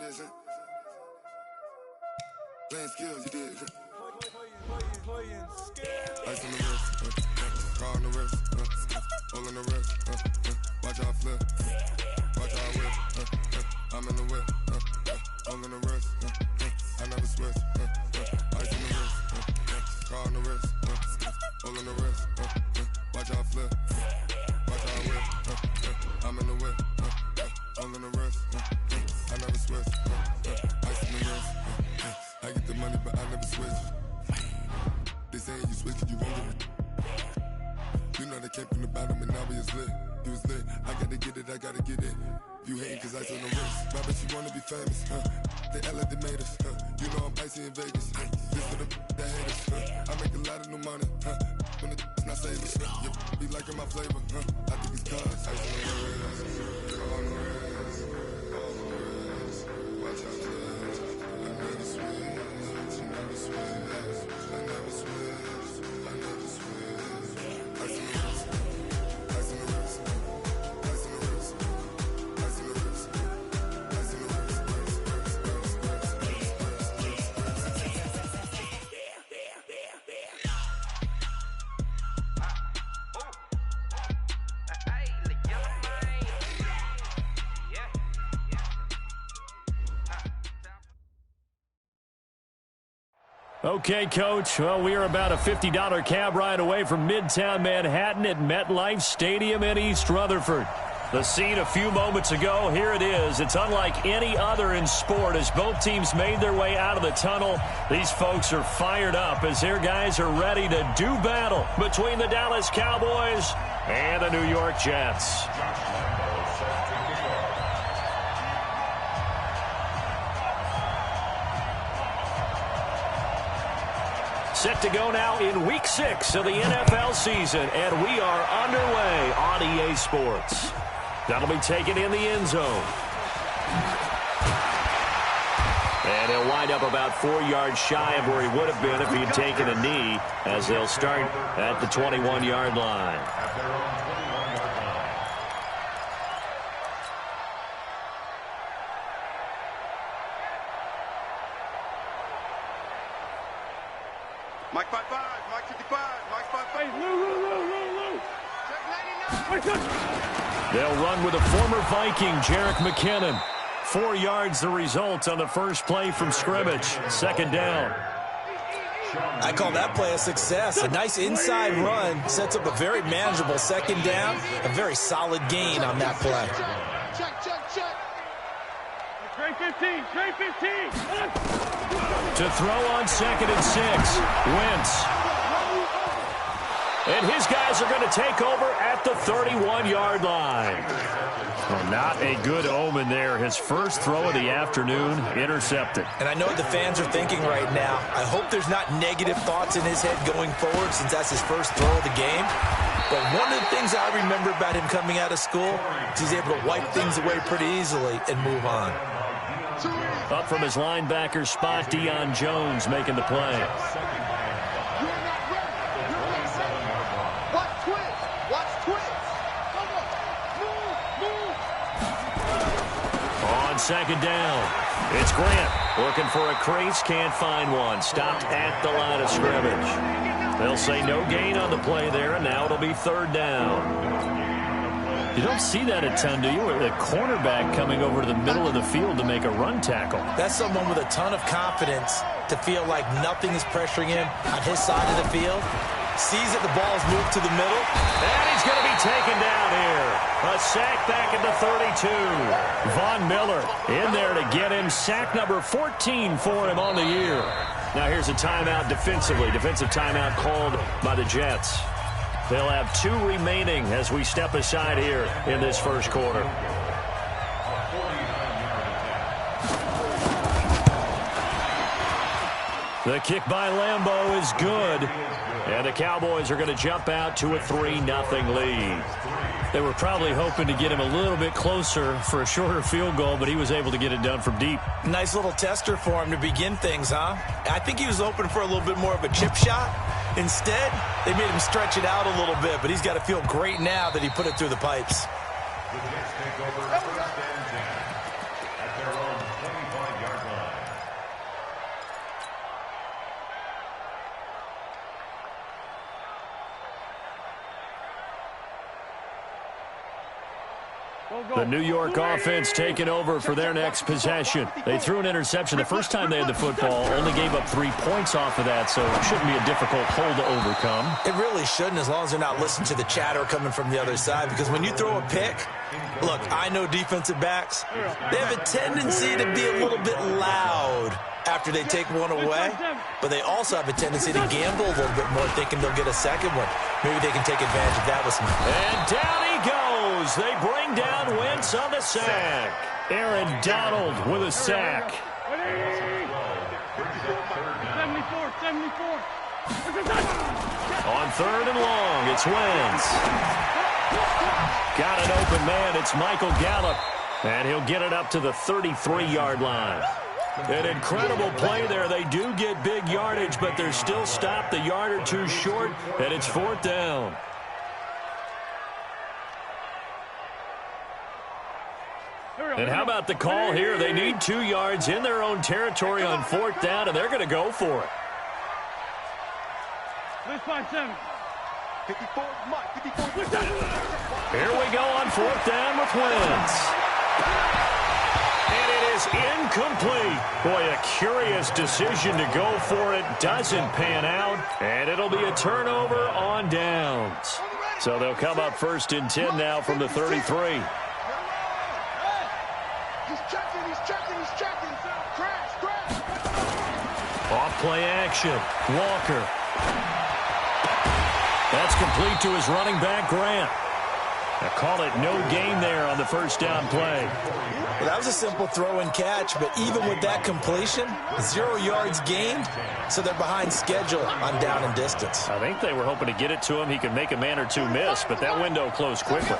this, huh? Playing skills, you did. Playing skills. Ice on the wrist, car on the wrist, all on the wrist, watch how I flip, watch how I whip, I'm in the whip, all on the wrist, I never switch, ice on the wrist, car on the wrist, all on the wrist, watch how I flip, watch how I whip, I'm in the whip, all on the wrist, I never switch, ice on the wrist, I get the money but I never switch. They saying you switch and you won't get it. You know they came from the bottom and now we is lit. You was lit, I gotta get it, I gotta get it. You hating cause ice on the wrist. I bet you wanna be famous, They act like they made us, You know I'm icy in Vegas, This for the that hate us, I make a lot of new money, When it's not savers, You be liking my flavor, I think it's cause ice on the wrist, on the wrist, on the wrist. Watch out, cuz I never switch, you never switch. I never switch, I never switch. Ice on the wrist, ice on the wrist, ice on the wrist, ice on the wrist, ice on the wrist, Okay, Coach. Well, we are about a $50 cab ride away from Midtown Manhattan at MetLife Stadium in East Rutherford. The scene a few moments ago, here it is. It's unlike any other in sport as both teams made their way out of the tunnel. These folks are fired up as their guys are ready to do battle between the Dallas Cowboys and the New York Jets. Set to go now in Week 6 of the NFL season, and we are underway on EA Sports. That'll be taken in the end zone. And he'll wind up about 4 yards shy of where he would have been if he'd taken a knee, as they'll start at the 21-yard line. Mike 5-5, Mike 55, Mike 5-5. Lou. Check 99. They'll run with a former Viking, Jerick McKinnon. 4 yards the result on the first play from scrimmage. Second down. I call that play a success. A nice inside run sets up a very manageable second down. A very solid gain on that play. Check. Trey 15. To throw on 2nd and 6. Wentz. And his guys are going to take over at the 31-yard line. Well, not a good omen there. His first throw of the afternoon intercepted. And I know what the fans are thinking right now. I hope there's not negative thoughts in his head going forward since that's his first throw of the game. But one of the things I remember about him coming out of school is he's able to wipe things away pretty easily and move on. Up from his linebacker spot, Deion Jones making the play. On second down, it's Grant looking for a crease, can't find one. Stopped at the line of scrimmage. They'll say no gain on the play there, and now it'll be third down. You don't see that a ton, do you? The cornerback coming over to the middle of the field to make a run tackle. That's someone with a ton of confidence to feel like nothing is pressuring him on his side of the field. Sees that the ball's moved to the middle. And he's going to be taken down here. A sack back at the 32. Von Miller in there to get him. Sack number 14 for him on the year. Now here's a timeout defensively. Defensive timeout called by the Jets. They'll have 2 remaining as we step aside here in this first quarter. The kick by Lambeau is good. And the Cowboys are going to jump out to a 3-0 lead. They were probably hoping to get him a little bit closer for a shorter field goal, but he was able to get it done from deep. Nice little tester for him to begin things, huh? I think he was hoping for a little bit more of a chip shot. Instead, they made him stretch it out a little bit, but he's got to feel great now that he put it through the pipes. The New York offense taking over for their next possession. They threw an interception the first time they had the football, only gave up 3 points off of that, so it shouldn't be a difficult hole to overcome. It really shouldn't, as long as they're not listening to the chatter coming from the other side, because when you throw a pick, look, I know defensive backs, they have a tendency to be a little bit loud after they take one away, but they also have a tendency to gamble a little bit more, thinking they'll get a second one. Maybe they can take advantage of that with some... And down he goes. They bring down Wentz on the sack. Aaron Donald with a sack. 74. On 3rd and long, it's Wentz. Got an open man. It's Michael Gallup. And he'll get it up to the 33-yard line. An incredible play there. They do get big yardage, but they're still stopped a yard or two short, and it's 4th down. And how about the call here? They need 2 yards in their own territory on 4th down, and they're going to go for it. Here we go on 4th down with Wentz. And it is incomplete. Boy, a curious decision to go for it. Doesn't pan out. And it'll be a turnover on downs. So they'll come up 1st and 10 now from the 33. He's checking. Crash. Off play action. Walker. That's complete to his running back, Grant. I call it no gain there on the 1st down play. Well, that was a simple throw and catch, but even with that completion, 0 yards gained, so they're behind schedule on down and distance. I think they were hoping to get it to him. He could make a man or two miss, but that window closed quickly.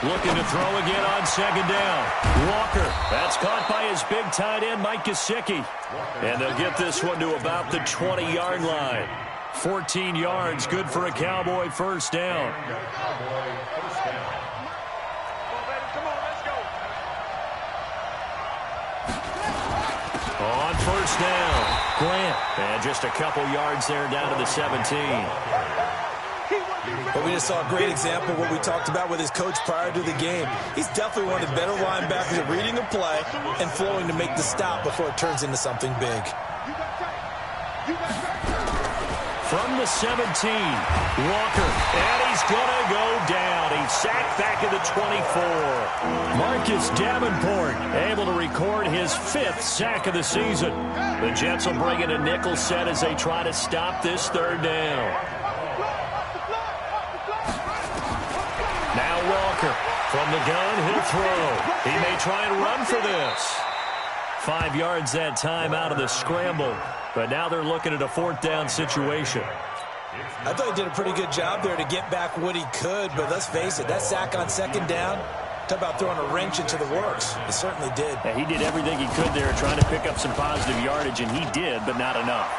Looking to throw again on 2nd down. Walker. That's caught by his big tight end, Mike Gesicki. And they'll get this one to about the 20-yard line. 14 yards, good for a Cowboy 1st down. On 1st down, Grant. And just a couple yards there down to the 17. But we just saw a great example of what we talked about with his coach prior to the game. He's definitely one of the better linebackers at reading a play and flowing to make the stop before it turns into something big. From the 17, Walker, and he's going to go down. He's sacked back at the 24. Marcus Davenport able to record his 5th sack of the season. The Jets will bring in a nickel set as they try to stop this 3rd down. Now Walker, from the gun, he'll throw. He may try and run for this. 5 yards that time out of the scramble. But now they're looking at a 4th down situation. I thought he did a pretty good job there to get back what he could, but let's face it, that sack on 2nd down, talk about throwing a wrench into the works. It certainly did. Yeah, he did everything he could there trying to pick up some positive yardage, and he did, but not enough.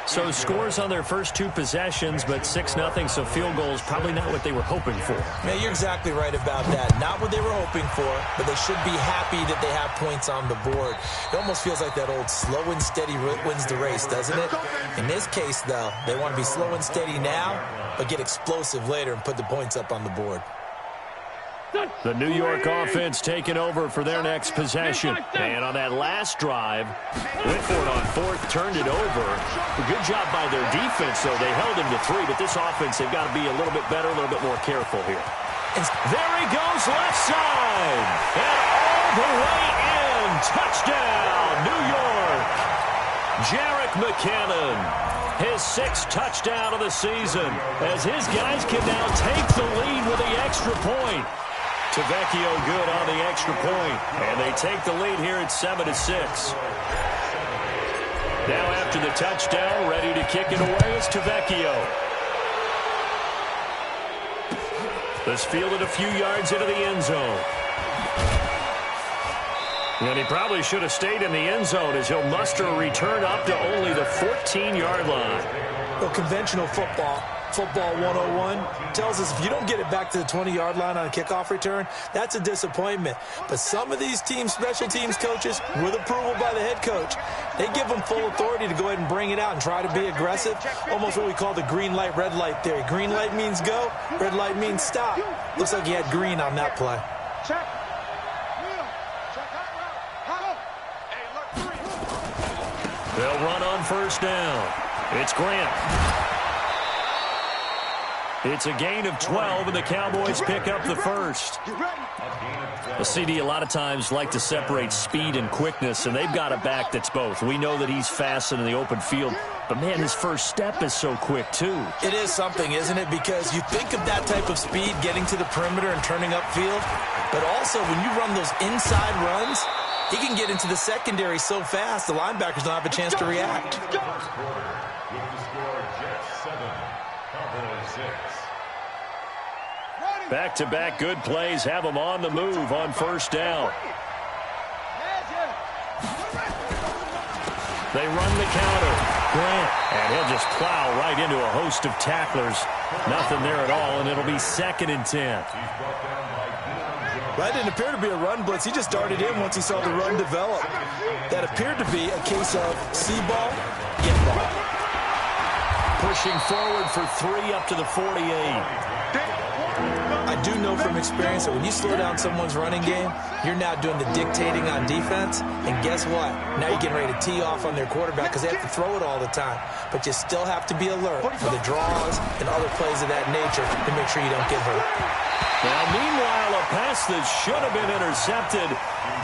So scores on their first 2 possessions, but 6-0, so field goals probably not what they were hoping for. Man, you're exactly right about that. Not what they were hoping for, but they should be happy that they have points on the board. It almost feels like that old slow and steady wins the race, doesn't it? In this case, though, they want to be slow and steady now, but get explosive later and put the points up on the board. The New York offense taking over for their next possession. And on that last drive, went for it on 4th, turned it over. A good job by their defense, though. They held him to 3, but this offense, they've got to be a little bit better, a little bit more careful here. And there he goes, left side. And all the way in. Touchdown, New York. Jerick McKinnon. His 6th touchdown of the season, as his guys can now take the lead with the extra point. Tavecchio good on the extra point, and they take the lead here at 7-6. Now after the touchdown, ready to kick it away is Tavecchio. This fielded a few yards into the end zone. And he probably should have stayed in the end zone as he'll muster a return up to only the 14-yard line. Well, conventional football 101, tells us if you don't get it back to the 20-yard line on a kickoff return, that's a disappointment. But some of these teams, special teams coaches, with approval by the head coach, They give him full authority to go ahead and bring it out and try to be aggressive. Almost what we call the green light, red light theory. Green light means go, red light means stop. Looks like he had green on that play. They'll run on first down. It's Grant. It's a gain of 12, and the Cowboys pick up the first. The CD a lot of times like to separate speed and quickness, and they've got a back that's both. We know that he's fast in the open field, but, man, his first step is so quick, too. It is something, isn't it? Because you think of that type of speed getting to the perimeter and turning upfield, but also when you run those inside runs, he can get into the secondary so fast the linebackers don't have a chance to react. Back-to-back good plays have him on the move on first down. They run the counter. Grant, and he'll just plow right into a host of tacklers. Nothing there at all, and it'll be 2nd and 10. That didn't appear to be a run blitz. He just darted in once he saw the run develop. That appeared to be a case of see ball, get ball. Pushing forward for 3 up to the 48. I do know from experience that when you slow down someone's running game, you're now doing the dictating on defense. And guess what? Now you're getting ready to tee off on their quarterback because they have to throw it all the time. But you still have to be alert for the draws and other plays of that nature to make sure you don't get hurt. Now, meanwhile, a pass that should have been intercepted,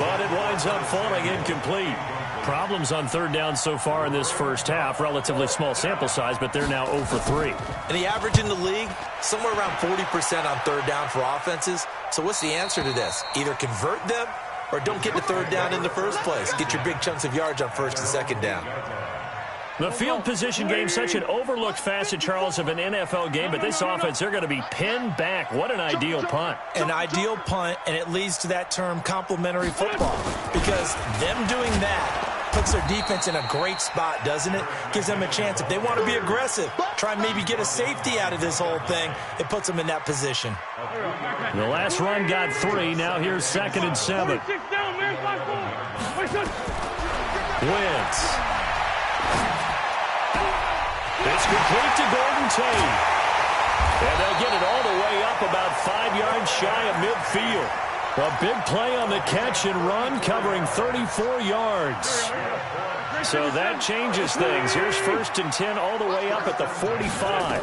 but it winds up falling incomplete. Problems on third down so far in this first half. Relatively small sample size, but they're now 0 for 3. And the average in the league, somewhere around 40% on third down for offenses. So what's the answer to this? Either convert them or don't get to third down in the first place. Get your big chunks of yards on first and second down. The field position game, such an overlooked facet, Charles, of an NFL game, but this offense, they're going to be pinned back. What an ideal punt. An ideal punt, and it leads to that term complementary football, because them doing that puts their defense in a great spot, doesn't it? Gives them a chance. If they want to be aggressive, try and maybe get a safety out of this whole thing, it puts them in that position. The last run got 3. Now here's 2nd and 7. Wentz. It's complete to Gordon Tate. And they'll get it all the way up about 5 yards shy of midfield. A big play on the catch and run, covering 34 yards. So that changes things. Here's 1st and 10 all the way up at the 45.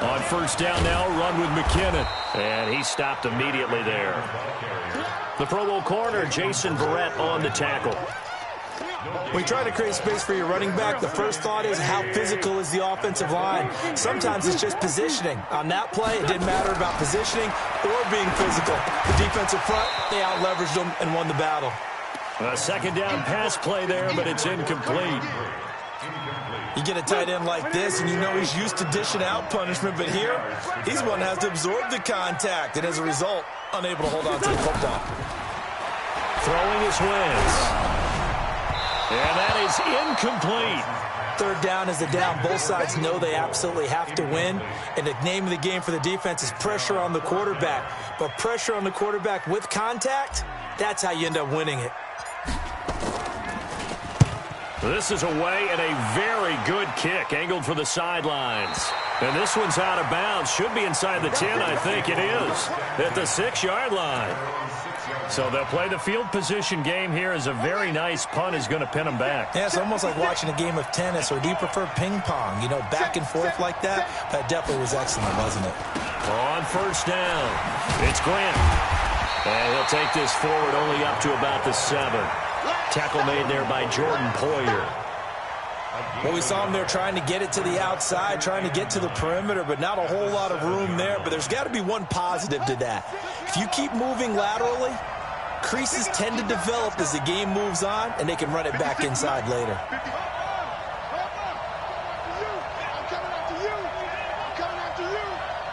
On first down now, run with McKinnon. And he stopped immediately there. The Pro Bowl corner, Jason Verrett, on the tackle. When you try to create space for your running back, the first thought is how physical is the offensive line. Sometimes it's just positioning. On that play, it didn't matter about positioning or being physical. The defensive front, they out-leveraged them and won the battle. A second down pass play there, but it's incomplete. You get a tight end like this, and you know he's used to dishing out punishment, but here, he's one that has to absorb the contact, and as a result, unable to hold on to the football. Throwing his Wentz. And that is incomplete. Third down is the down. Both sides know they absolutely have to win. And the name of the game for the defense is pressure on the quarterback. But pressure on the quarterback with contact, that's how you end up winning it. This is away and a very good kick, angled for the sidelines. And this one's out of bounds. Should be inside the 10, I think it is, at the 6-yard line. So they'll play the field position game here as a very nice punt is going to pin them back. Yeah, it's almost like watching a game of tennis, or do you prefer ping pong? You know, back and forth like that? That definitely was excellent, wasn't it? On first down, it's Grant. And he'll take this forward only up to about the 7. Tackle made there by Jordan Poyer. Well, we saw him there trying to get it to the outside, trying to get to the perimeter, but not a whole lot of room there. But there's got to be one positive to that. If you keep moving laterally, creases tend to develop as the game moves on, and they can run it back inside later. I'm coming after you. I'm coming after you.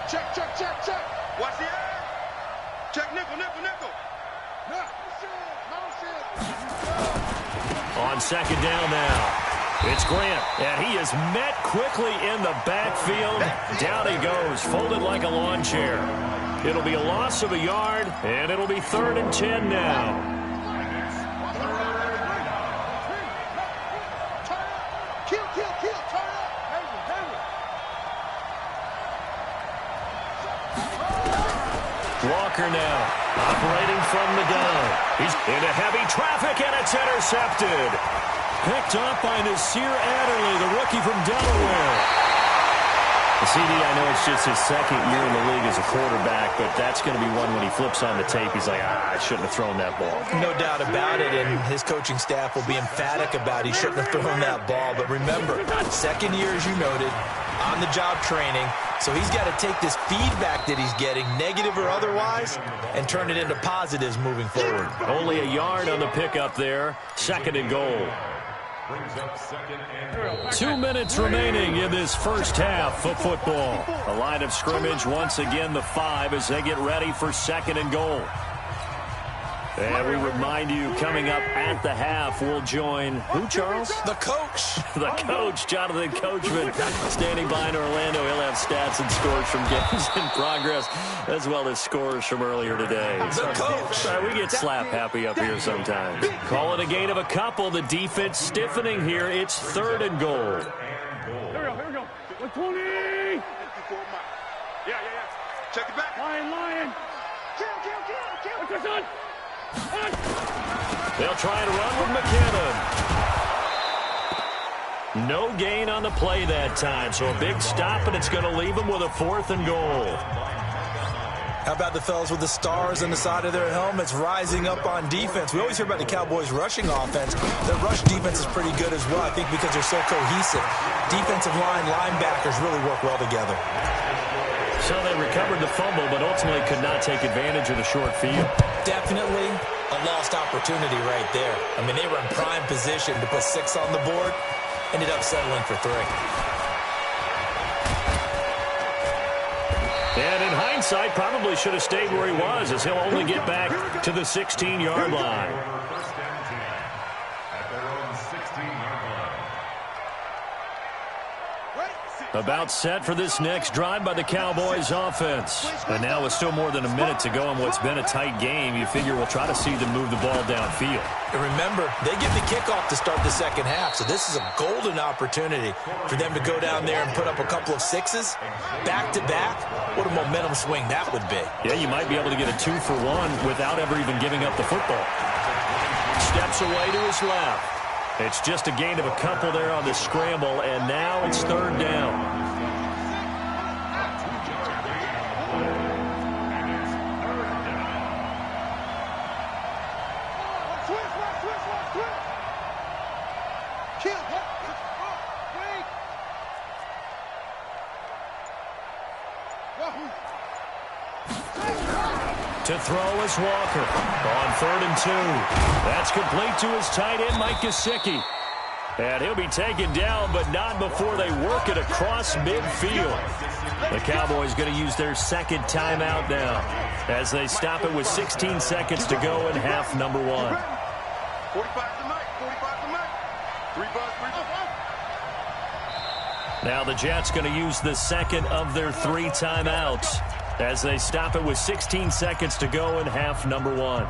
Check, check, check, check. Watch the air. Check nickel, nickel, nickel. No shit. On second down now. It's Grant, and he is met quickly in the backfield. Down he goes, folded like a lawn chair. It'll be a loss of a yard, and it'll be 3rd and 10 now. Walker now, operating from the gun. He's into heavy traffic, and it's intercepted. Picked up by Nasir Adderley, the rookie from Delaware. CD, I know it's just his second year in the league as a quarterback, but that's going to be one when he flips on the tape. He's like, I shouldn't have thrown that ball. No doubt about it, and his coaching staff will be emphatic about he shouldn't have thrown that ball. But remember, second year, as you noted, on-the-job training, so he's got to take this feedback that he's getting, negative or otherwise, and turn it into positives moving forward. Only a yard on the pickup there. Second and goal. 2 minutes remaining in this first half of football. The line of scrimmage, once again, the 5 as they get ready for second and goal. And we remind you, coming up at the half, we'll join who, Charles? The coach. The coach, Jonathan Coachman, standing by in Orlando. He'll have stats and scores from games in progress, as well as scores from earlier today. The coach. We get slap happy up here sometimes. Call it a gain of a couple. The defense stiffening here. It's third and goal. Here we go. 120. Yeah. Check it back. Lion. Kill. What's this on? They'll try and run with McKinnon. No gain on the play that time, so a big stop, and it's going to leave them with a fourth and goal. How about the fellas with the stars on the side of their helmets rising up on defense? We always hear about the Cowboys' rushing offense. The rush defense is pretty good as well, I think, because they're so cohesive. Defensive line, linebackers really work well together. So they recovered the fumble, but ultimately could not take advantage of the short field. Definitely a lost opportunity right there. I mean, they were in prime position to put 6 on the board, ended up settling for 3. And in hindsight, probably should have stayed where he was, as he'll only get back to the 16-yard line. About set for this next drive by the Cowboys offense. And now with still more than a minute to go in what's been a tight game, you figure we'll try to see them move the ball downfield. And remember, they get the kickoff to start the second half, so this is a golden opportunity for them to go down there and put up a couple of 6s back-to-back. What a momentum swing that would be. Yeah, you might be able to get a 2-for-1 without ever even giving up the football. Steps away to his left. It's just a gain of a couple there on the scramble, and now it's third down. To throw is Walker on 3rd and 2. That's complete to his tight end, Mike Gesicki. And he'll be taken down, but not before they work it across midfield. The Cowboys going to use their second timeout now as they stop it with 16 seconds to go in half number 1. 45 to Mike. 3 buzz. Now the Jets going to use the second of their 3 timeouts as they stop it with 16 seconds to go in half number 1.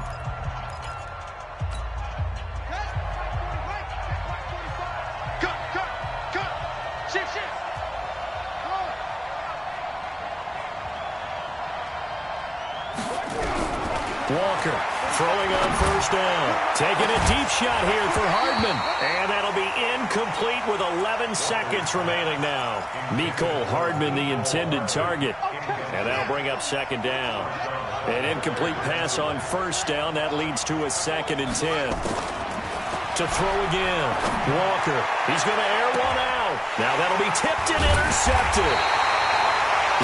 Walker throwing on first down. Taking a deep shot here for Hardman. And that'll be incomplete with 11 seconds remaining now. Mecole Hardman, the intended target. And that'll bring up second down. An incomplete pass on first down. That leads to a 2nd and 10. To throw again. Walker. He's going to air one out. Now that'll be tipped and intercepted.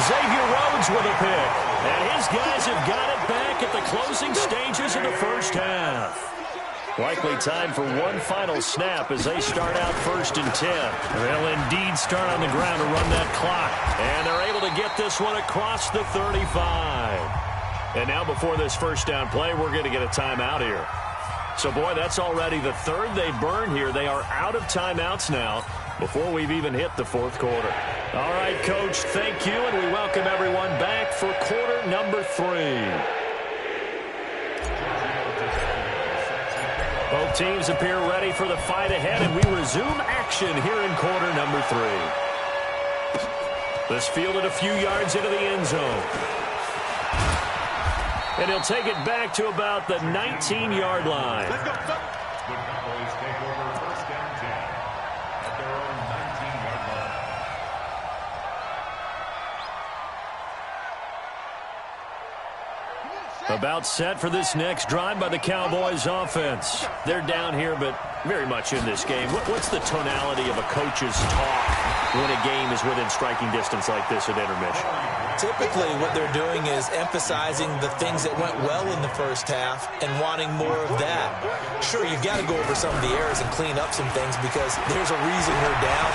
Xavier Rhodes with a pick. And his guys have got it back at the closing stages of the first half. Likely time for one final snap as they start out 1st and 10. They'll indeed start on the ground to run that clock. And they're able to get this one across the 35. And now before this first down play, we're going to get a timeout here. So, boy, that's already the 3rd they burn here. They are out of timeouts now before we've even hit the 4th quarter. All right, Coach, thank you, and we welcome everyone back for quarter number 3. Both teams appear ready for the fight ahead, and we resume action here in quarter number 3. This fielded a few yards into the end zone. And he'll take it back to about the 19-yard line. Let's go, son. The Cowboys take over first down 10 at their own 19-yard line. About set for this next drive by the Cowboys offense. They're down here, but very much in this game. What's the tonality of a coach's talk when a game is within striking distance like this at intermission? Typically, what they're doing is emphasizing the things that went well in the first half and wanting more of that. Sure, you've got to go over some of the errors and clean up some things because there's a reason you're down.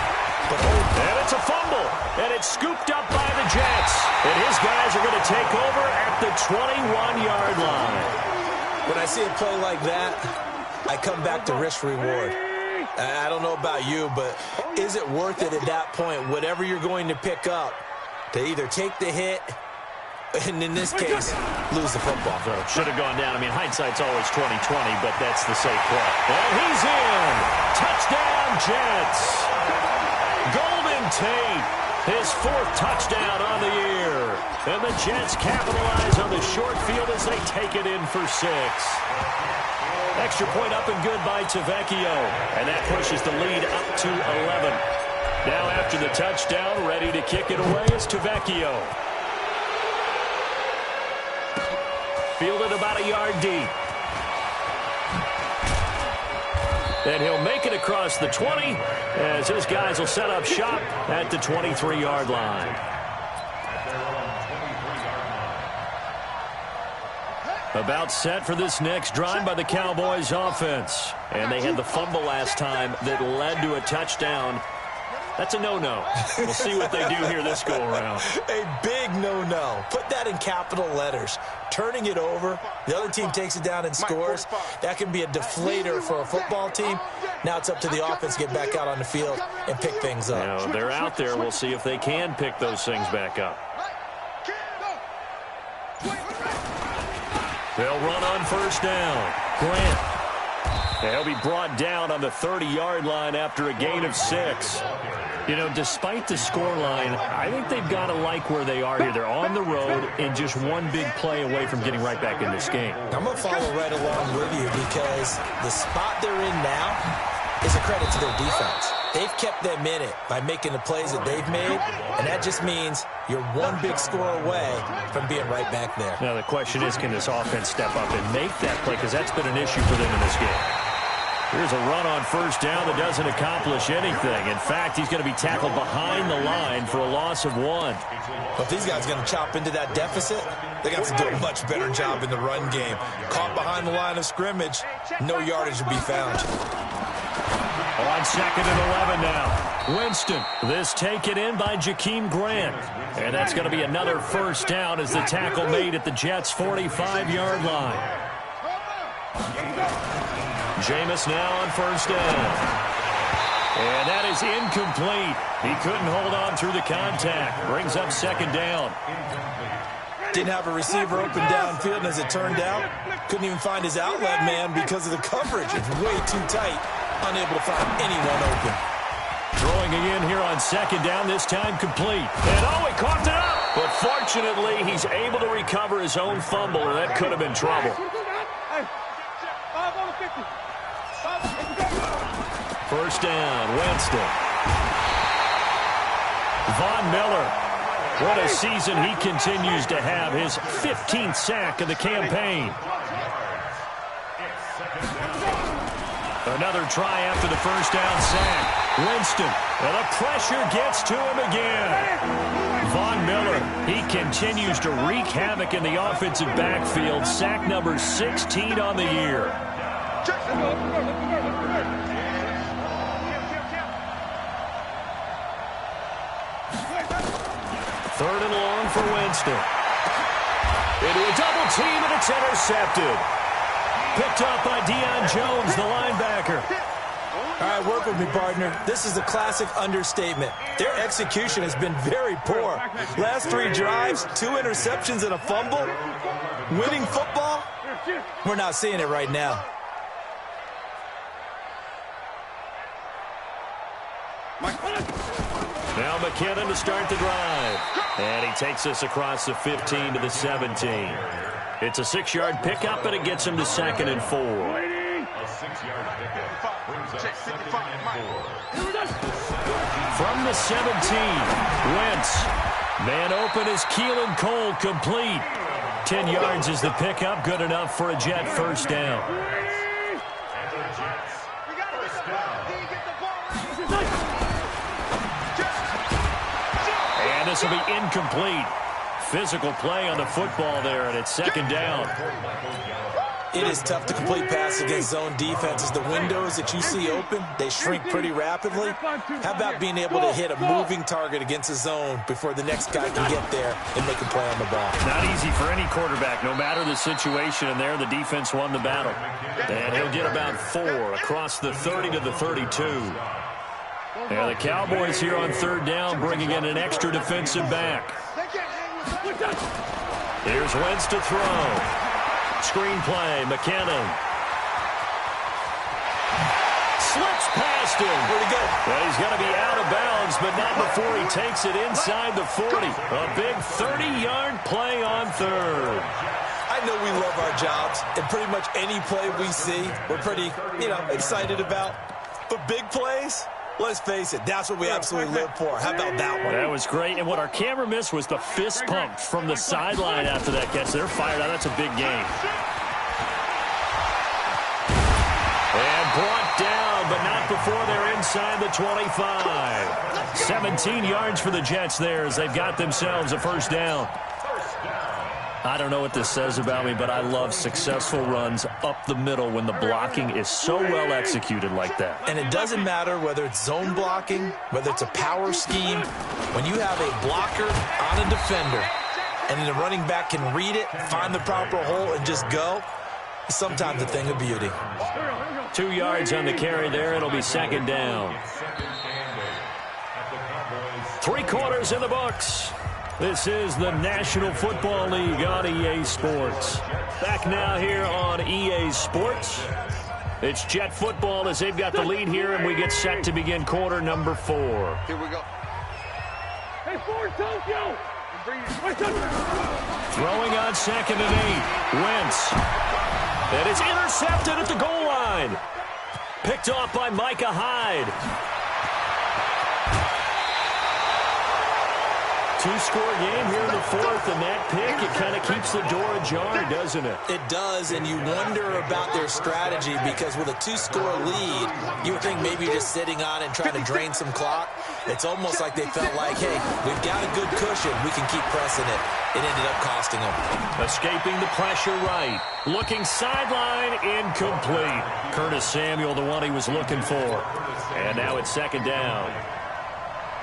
But and it's a fumble, and it's scooped up by the Jets. And his guys are going to take over at the 21-yard line. When I see a play like that, I come back to risk-reward. I don't know about you, but is it worth it at that point, whatever you're going to pick up, to either take the hit and, in this case, lose the football? So it should have gone down. I mean, hindsight's always 20/20, but that's the safe play. And he's in. Touchdown, Jets. Golden Tate, his fourth touchdown on the year. And the Jets capitalize on the short field as they take it in for 6. Extra point up and good by Tavecchio. And that pushes the lead up to 11. Now after the touchdown, ready to kick it away is Tavecchio. Fielded about a yard deep. And he'll make it across the 20 as his guys will set up shop at the 23-yard line. About set for this next drive by the Cowboys offense. And they had the fumble last time that led to a touchdown. That's a no-no. We'll see what they do here this go-around. A big no-no. Put that in capital letters. Turning it over, the other team takes it down and scores. That can be a deflator for a football team. Now it's up to the offense to get back out on the field and pick things up. Now, they're out there. We'll see if they can pick those things back up. They'll run on first down. Grant. They'll be brought down on the 30-yard line after a gain of 6. You know, despite the scoreline, I think they've got to like where they are here. They're on the road and just one big play away from getting right back in this game. I'm going to follow right along with you because the spot they're in now is a credit to their defense. They've kept them in it by making the plays that they've made, and that just means you're one big score away from being right back there. Now, the question is, can this offense step up and make that play? Because that's been an issue for them in this game. Here's a run on first down that doesn't accomplish anything. In fact, he's going to be tackled behind the line for a loss of 1. But if these guys are going to chop into that deficit, they got to do a much better job in the run game. Caught behind the line of scrimmage, no yardage to be found. On second and 11 now. Winston, this taken in by Jakeem Grant. And that's going to be another first down as the tackle made at the Jets' 45-yard line. Jameis now on first down. And that is incomplete. He couldn't hold on through the contact. Brings up second down. Didn't have a receiver open downfield, and as it turned out, couldn't even find his outlet man because of the coverage. It's way too tight. Unable to find anyone open. Throwing again here on second down, this time complete. And oh, he coughed it up. But fortunately, he's able to recover his own fumble, and that could have been trouble. First down, Winston. Von Miller. What a season he continues to have. His 15th sack of the campaign. Another try after the first down sack. Winston, and the pressure gets to him again. Von Miller, he continues to wreak havoc in the offensive backfield. Sack number 16 on the year. Third and long for Winston. Into a double team, and it's intercepted. Picked up by Deion Jones, the linebacker. All right, work with me, partner. This is a classic understatement. Their execution has been very poor. Last 3 drives, 2 interceptions and a fumble. Winning football? We're not seeing it right now. Now McKinnon to start the drive. And he takes us across the 15 to the 17. It's a 6-yard pickup, and it gets him to 2nd and 4. A 6-yard pickup brings up 2nd and 4. From the 17, Wentz. Man open is Keelan Cole, complete. 10 yards is the pickup, good enough for a Jet first down. And this will be incomplete. Physical play on the football there, and it's 2nd down. It is tough to complete passes against zone defenses. The windows that you see open, they shrink pretty rapidly. How about being able to hit a moving target against a zone before the next guy can get there and make a play on the ball? Not easy for any quarterback, no matter the situation, and there the defense won the battle. And he'll get about 4 across the 30 to the 32. And the Cowboys here on 3rd down, bringing in an extra defensive back. Here's Wentz to throw. Screen play, McKinnon. Slips past him. Where'd he go? Well, he's going to be out of bounds, but not before he takes it inside the 40. A big 30-yard play on 3rd. I know we love our jobs, and pretty much any play we see, we're pretty, excited about. But big plays, let's face it, that's what we absolutely live for. How about that one? That was great, and what our camera missed was the fist pump from the sideline after that catch. They're fired out. That's a big game. And brought down, but not before they're inside the 25. 17 yards for the Jets there as they've got themselves a first down. I don't know what this says about me, but I love successful runs up the middle when the blocking is so well executed like that. And it doesn't matter whether it's zone blocking, whether it's a power scheme. When you have a blocker on a defender and then the running back can read it, find the proper hole, and just go, it's sometimes a thing of beauty. 2 yards on the carry there. It'll be 2nd down. 3 quarters in the books. This is the National Football League on EA Sports. Back now here on EA Sports. It's Jet football as they've got the lead here, and we get set to begin quarter number 4. Here we go. Hey, Ford, Tokyo! Throwing on 2nd and 8. Wentz. And it's intercepted at the goal line. Picked off by Micah Hyde. 2-score game here in the 4th, and that pick, it kind of keeps the door ajar, doesn't it? It does, and you wonder about their strategy because with a 2-score lead, you would think maybe you're just sitting on it and trying to drain some clock. It's almost like they felt like, hey, we've got a good cushion. We can keep pressing it. It ended up costing them. Escaping the pressure right. Looking sideline, incomplete. Curtis Samuel, the one he was looking for. And now it's 2nd down.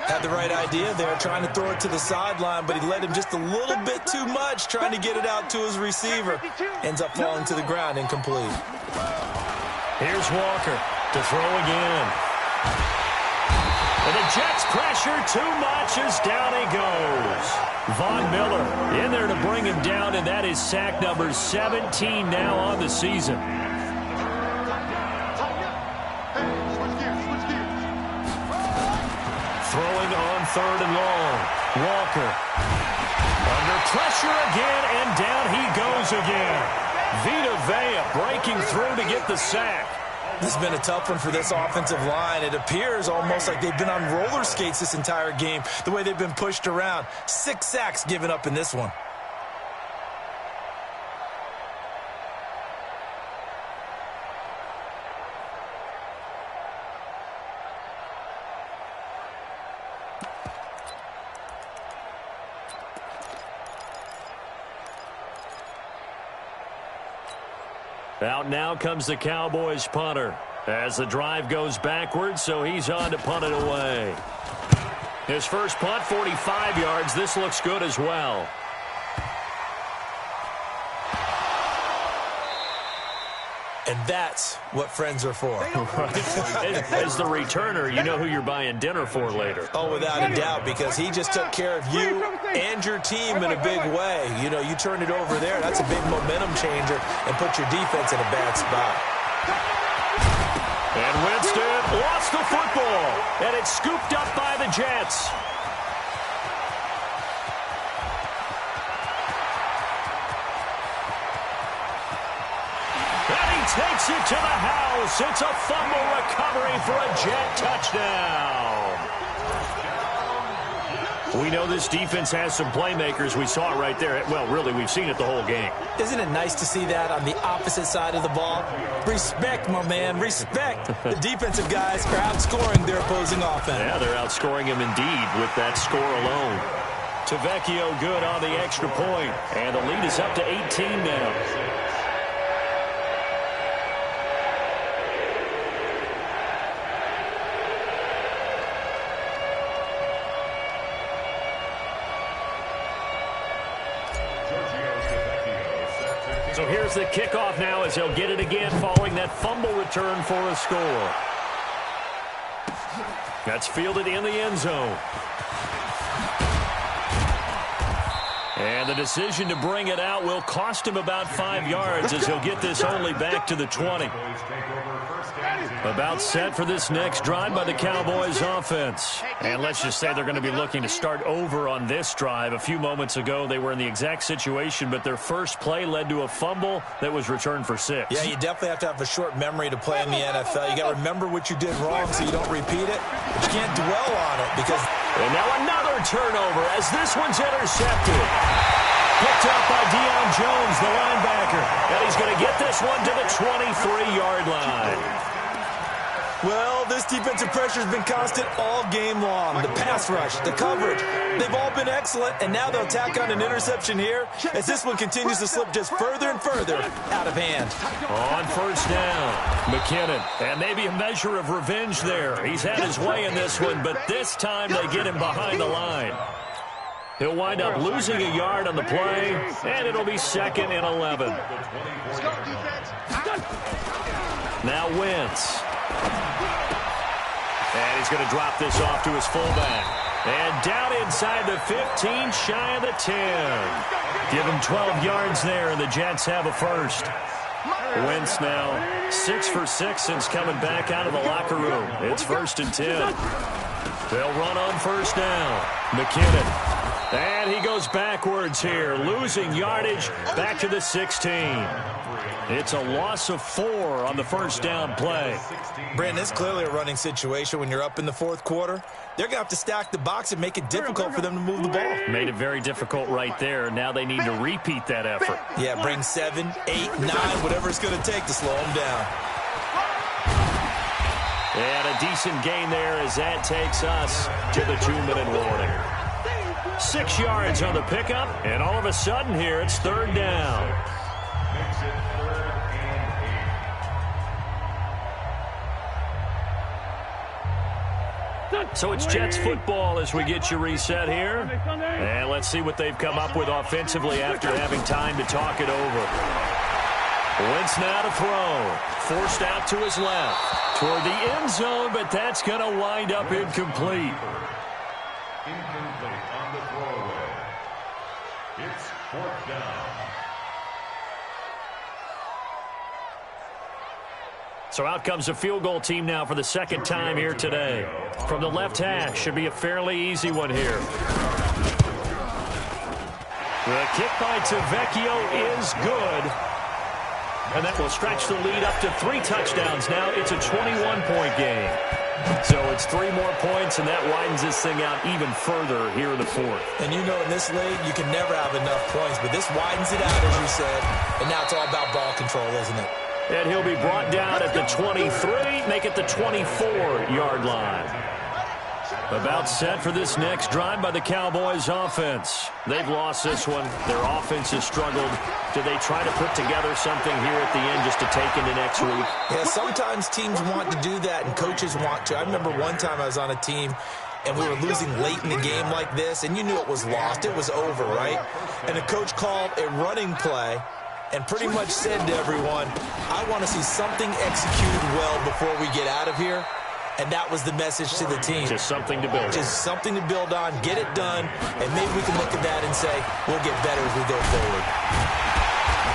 Had the right idea there, trying to throw it to the sideline, but he led him just a little bit too much, trying to get it out to his receiver. Ends up falling to the ground, incomplete. Here's Walker to throw again. And the Jets pressure too much as down he goes. Von Miller in there to bring him down, and that is sack number 17 now on the season. Throwing on 3rd and long. Walker. Under pressure again, and down he goes again. Vita Vea breaking through to get the sack. This has been a tough one for this offensive line. It appears almost like they've been on roller skates this entire game, the way they've been pushed around. 6 sacks given up in this one. Out now comes the Cowboys punter as the drive goes backwards, so he's on to punt it away. His first punt, 45 yards. This looks good as well. And that's what friends are for. Right. As the returner, you know who you're buying dinner for later. Oh, without a doubt, because he just took care of you and your team in a big way. You know, you turn it over there, that's a big momentum changer, and put your defense in a bad spot. And Winston lost the football, and it's scooped up by the Jets. And he takes it to the house. It's a fumble recovery for a Jet touchdown. We know this defense has some playmakers. We saw it right there. Well, really, we've seen it the whole game. Isn't it nice to see that on the opposite side of the ball? Respect, my man, respect. The defensive guys are outscoring their opposing offense. Yeah, they're outscoring him indeed with that score alone. Tavecchio good on the extra point, and the lead is up to 18 now. So here's the kickoff now as he'll get it again following that fumble return for a score. That's fielded in the end zone. And the decision to bring it out will cost him about 5 yards as he'll get this only back to the 20. About set for this next drive by the Cowboys offense. And let's just say they're going to be looking to start over on this drive. A few moments ago, they were in the exact situation, but their first play led to a fumble that was returned for 6. Yeah, you definitely have to have a short memory to play in the NFL. You got to remember what you did wrong so you don't repeat it. But you can't dwell on it because... And now another turnover as this one's intercepted. Picked up by Deion Jones, the linebacker. And he's going to get this one to the 23-yard line. Well, this defensive pressure has been constant all game long. The pass rush, the coverage, they've all been excellent, and now they'll tack on an interception here as this one continues to slip just further and further out of hand. On first down, McKinnon, and maybe a measure of revenge there. He's had his way in this one, but this time they get him behind the line. He'll wind up losing a yard on the play, and it'll be 2nd and 11. Now Wentz. And he's going to drop this off to his fullback. And down inside the 15, shy of the 10. Give him 12 yards there, and the Jets have a first. Wentz now 6 for 6 since coming back out of the locker room. It's 1st and 10. They'll run on first down. McKinnon. And he goes backwards here, losing yardage back to the 16. It's a loss of 4 on the first down play. Brandon, it's clearly a running situation when you're up in the 4th quarter. They're going to have to stack the box and make it difficult for them to move the ball. Made it very difficult right there. Now they need to repeat that effort. Yeah, bring 7, 8, 9, whatever it's going to take to slow them down. And a decent gain there as that takes us to the 2-minute warning. 6 yards on the pickup, and all of a sudden here it's 3rd down. So it's Jets football as we get you reset here. And let's see what they've come up with offensively after having time to talk it over. Wentz now to throw. Forced out to his left. Toward the end zone, but that's going to wind up incomplete. Incomplete on the throwaway. It's 4th down. So out comes a field goal team now for the 2nd time here today. From the left hash, should be a fairly easy one here. The kick by Tavecchio is good. And that will stretch the lead up to 3 touchdowns now. It's a 21-point game. So it's 3 more points, and that widens this thing out even further here in the 4th. And you know in this league, you can never have enough points, but this widens it out, as you said. And now it's all about ball control, isn't it? And he'll be brought down at the 23, make it the 24-yard line. About set for this next drive by the Cowboys offense. They've lost this one. Their offense has struggled. Do they try to put together something here at the end just to take into next week? Yeah, sometimes teams want to do that and coaches want to. I remember one time I was on a team and we were losing late in the game like this, and you knew it was lost. It was over, right? And the coach called a running play and pretty much said to everyone, I want to see something executed well before we get out of here. And that was the message to the team. Just something to build on. Just something to build on, get it done, and maybe we can look at that and say, we'll get better as we go forward.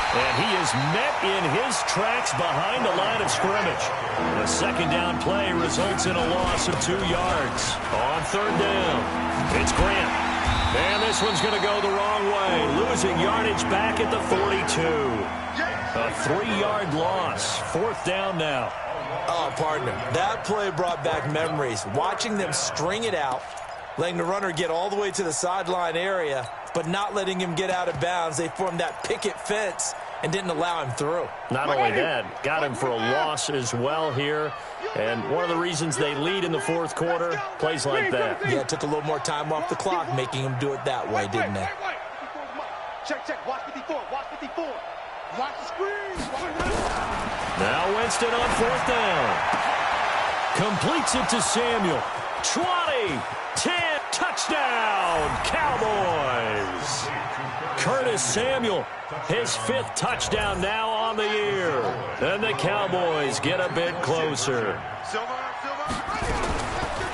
And he is met in his tracks behind the line of scrimmage. The second down play results in a loss of 2 yards. On third down, it's Grant. And this one's going to go the wrong way. Losing yardage back at the 42. A 3-yard loss. Fourth down now. Oh, partner, that play brought back memories. Watching them string it out, letting the runner get all the way to the sideline area, but not letting him get out of bounds. They formed that picket fence and didn't allow him through. Not only that, got him for a loss as well here. And one of the reasons they lead in the fourth quarter, plays like that. Yeah, it took a little more time off the clock, making him do it that way, didn't they? Check. Watch 54. Watch 54. Watch the screen. Now Winston on fourth down. Completes it to Samuel. 20, 10, touchdown, Cowboys. Curtis Samuel, his 5th touchdown now on the year. And the Cowboys get a bit closer.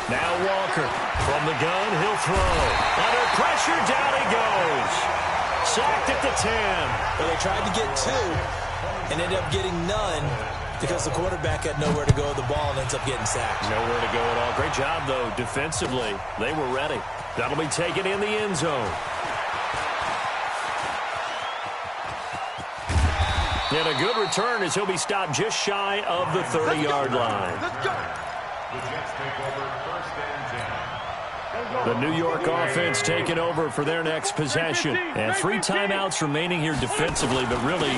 Now Walker from the gun, he'll throw. Under pressure, down he goes. Sacked at the 10. Well, they tried to get 2 and ended up getting none because the quarterback had nowhere to go with the ball and ends up getting sacked. Nowhere to go at all. Great job, though, defensively. They were ready. That'll be taken in the end zone. And a good return as he'll be stopped just shy of the 30-yard line. Let's go. The Jets take over first and 10. The New York offense taking over for their next possession. And 3 timeouts remaining here defensively, but really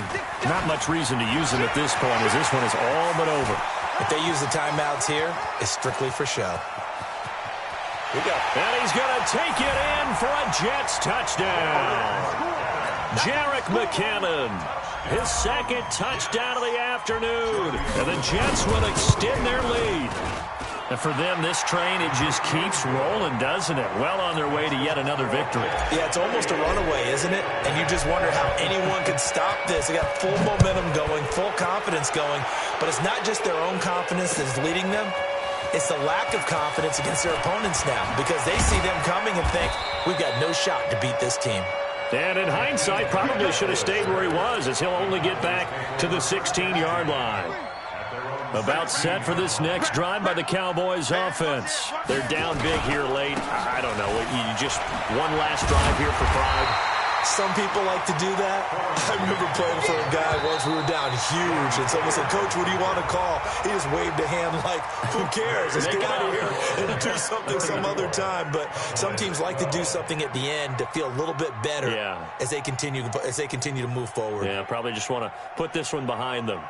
not much reason to use them at this point as this one is all but over. If they use the timeouts here, it's strictly for show. Here we go. And he's going to take it in for a Jets touchdown. Jerick McKinnon, his 2nd touchdown of the afternoon. And the Jets will extend their lead. And for them, this train, it just keeps rolling, doesn't it? Well on their way to yet another victory. Yeah, it's almost a runaway, isn't it? And you just wonder how anyone could stop this. They got full momentum going, full confidence going. But it's not just their own confidence that's leading them. It's the lack of confidence against their opponents now because they see them coming and think, we've got no shot to beat this team. And in hindsight, probably should have stayed where he was as he'll only get back to the 16-yard line. About set for this next drive by the Cowboys offense. They're down big here late. I don't know. You just one last drive here for pride. Some people like to do that. I remember playing for a guy once. We were down huge, and someone said, Coach, what do you want to call? He just waved a hand like, who cares? Let's get out of here and do something some other time. But some teams like to do something at the end to feel a little bit better as they continue to move forward. Yeah, probably just want to put this one behind them.